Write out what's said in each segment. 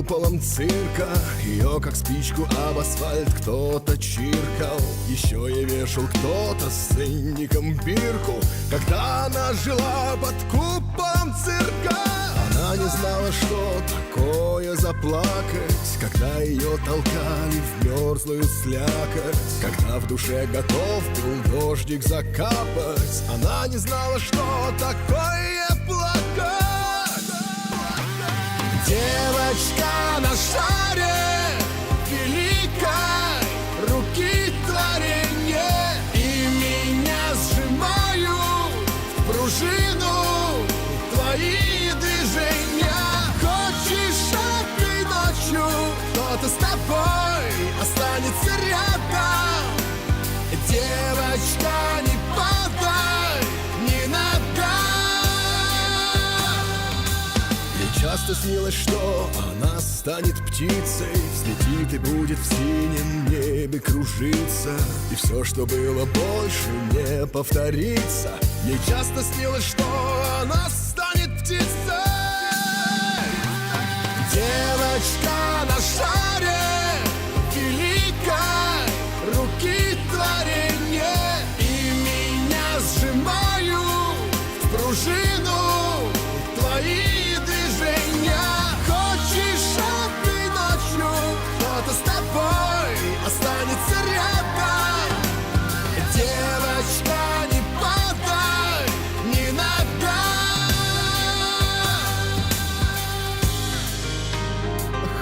куполом цирка. Ее как спичку об асфальт кто-то чиркал. Еще и вешал кто-то с ценником бирку. Когда она жила под куполом цирка, она не знала, что такое заплакать, когда ее толкали в мерзлую слякоть, когда в душе готов был дождик закапать. Она не знала, что такое плакать. Девочка на шаре великой руки творенье, и меня сжимают в пружину твои движения. Хочешь этой ночью кто-то с тобой останется рядом? Девочка, не падай, не надо. Ей часто снилось, что она станет птицей, взлетит и будет в синем небе кружиться, и все, что было, больше не повторится. Ей часто снилось, что она станет птицей. Девочка на шаре великой руки творенье, и меня сжимают в пружину твои движения. Хочешь этой ночью кто-то с тобой останется рядом? Девочка, не падай, не надо.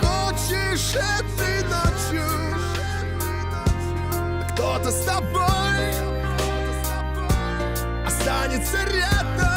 Хочешь этой ночью кто-то с тобой останется рядом?